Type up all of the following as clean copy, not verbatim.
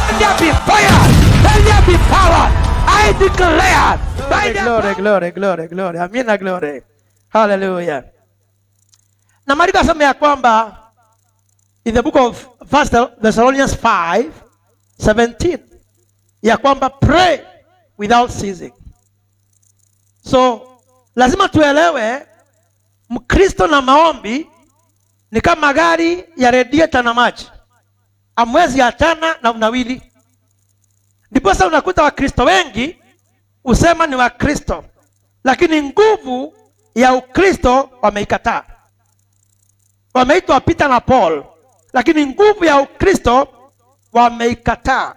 Let there be fire. Let there be power. I declare. Glory. Amina, glory. Hallelujah. Na Maandiko yanasema ya kwamba in the book of 1 Thessalonians 5:17 ya kwamba pray without ceasing. So lazima tuelewe Mkristo na maombi ni kama gari ya radiator na maji. Amwezi achana na unawili. Ndipo sasa unakuta Wakristo wengi usema ni Wakristo, lakini nguvu ya Ukristo wameikataa. Wameitwa Peter na Paul, lakini nguvu ya Ukristo wameikataa.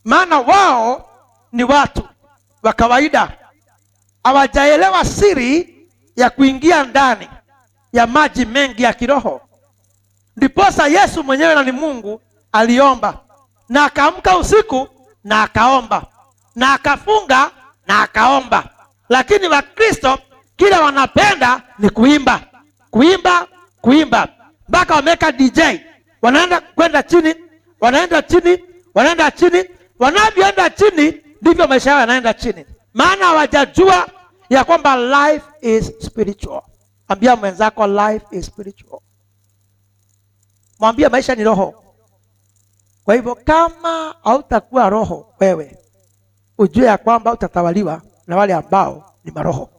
Maana wao ni watu wa kawaida, hawajaelewa siri ya kuingia ndani ya maji mengi ya kiroho. Ndiposa Yesu mwenyewe na ni Mungu aliomba, na akaamka usiku na akaomba, na akafunga na akaomba. Lakini Wakristo kila wanapenda ni kuimba, kuimba, kuimba. Mpaka wameka DJ, wanaenda kwenda chini, wanaenda chini, wanaenda chini. Wanavyoenda chini ndivyo maisha yao yanaenda chini. Maana hawajajua ya kwamba life is spiritual. Ambia mwenzako life is spiritual. Mwambie maisha ni roho. Kwa hivyo kama hautakuwa roho wewe, ujue ya kwamba utatawaliwa na wale ambao ni maroho.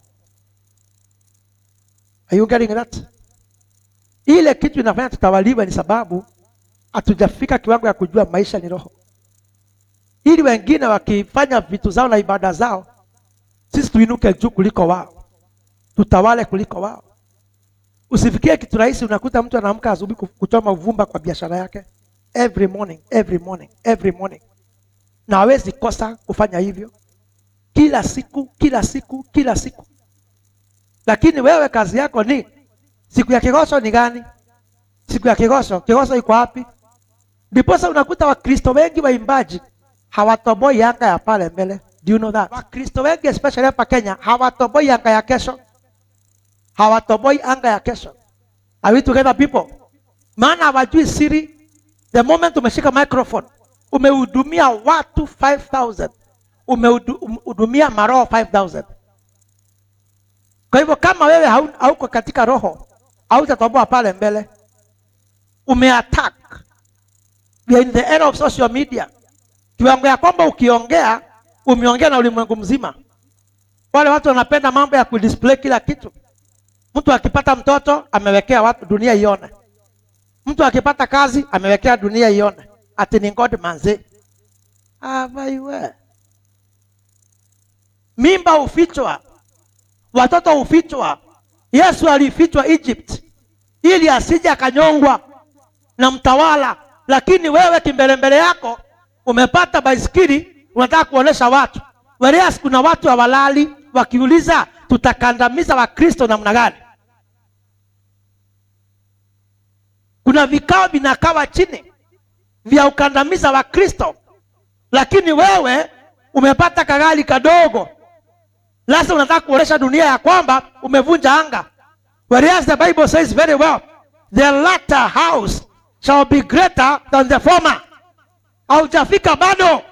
Are you getting that? Ile kitu inafanya tutawaliwa ni sababu hatujafika kiwango ya kujua maisha ni roho. Ili wengine wakifanya vitu zao na ibada zao, sisi tuinuke juu kuliko wao, tutawale kuliko wao. Usifikie kitu rahisi. Unakuta mtu anaamka asubuhi kuchoma uvumba kwa biashara yake every morning, na hawezi kosa kufanya hivyo kila siku. Lakini wewe kazi yako ni siku ya kigosho ni gani? Siku ya kigosho iko wapi? Ndipo sasa unakuta Wakristo wengi waimbaji hawatoboi anga ya pale mbele. Do you know that? Wakristo wengi especially hapa Kenya hawatoboi anga ya kesho. Hawatoboi anga ya kesho. Are we together people? Maana hawajui siri. The moment umeshika microphone, umehudumia watu 5,000. Umehudumia maroho 5,000. Kwa hivyo kama wewe hauko katika roho, hautatoboa pale mbele. Umeattack. We are in the era of social media. Kiwango ya kwamba ukiongea, umeongea na ulimwengu mzima. Wale watu wanapenda mambo ya kudisplay kila kitu. Mtu akipata mtoto, amewekea watu dunia ione. Mtu akipata kazi, amewekea dunia ione. Ati ni God manze. Baiwe. Mimba ufichwa. Watoto ufichwa. Yesu alifichwa Egypt ili asije akanyongwa na mtawala. Lakini wewe kimbelembele yako umepata baisikeli, unataka kuonesha watu. Whereas kuna watu hawalali wakiuliza tutakandamiza Wakristo namna gani? Kuna vikao vinakawa chini vya ukandamiza Wakristo, lakini wewe umepata kagali kadogo. Lazima unataka kuonesha dunia ya kwamba umevunja anga. Whereas the Bible says very well, the latter house shall be greater than the former. Haujafika bado.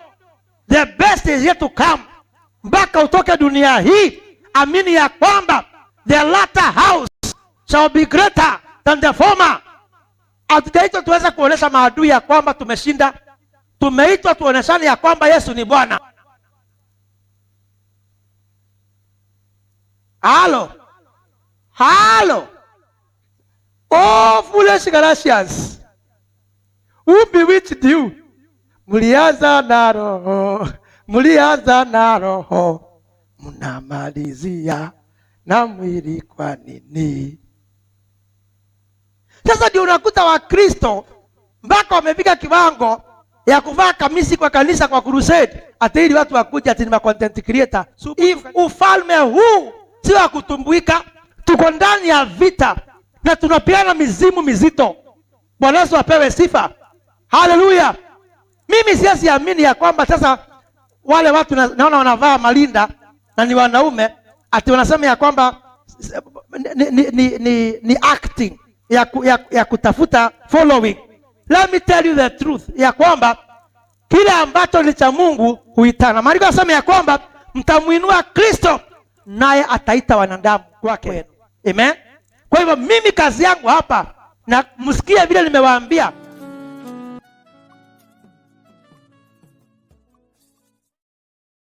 The best is yet to come. Mpaka utoke dunia hii, amini ya kwamba the latter house shall be greater than the former. Hatujaitwa tuweze kuonesha maadui ya kwamba tumeshinda. Tumeitwa tuoneshane ya kwamba Yesu ni Bwana. Halo. Oh, foolish Galatians. Who bewitched you? Mlianza na roho, mnamalizia na mwili kwa nini? Sasa ndio unakuta Wakristo mpaka wamefika kiwango ya kuvaa kamisi kwa kanisa kwa crusade, ati ili watu wakuja ati ni content creator. Ufalme huu sio wa kutumbuika. Tuko ndani ya vita na tunapiana mizimu mizito. Bwana Yesu apewe sifa. Haleluya. Mimi siamini ya kwamba sasa wale watu naona wanavaa malinda na ni wanaume ati wanasema ya kwamba ni acting ya kutafuta following. Let me tell you the truth, ya kwamba kile ambacho ni cha Mungu huitana. Maandiko yanasema ya kwamba mtamuinua Kristo naye ataita wanadamu kwake. Amen. Kwa hivyo mimi kazi yangu hapa, na msikie vile nimewaambia,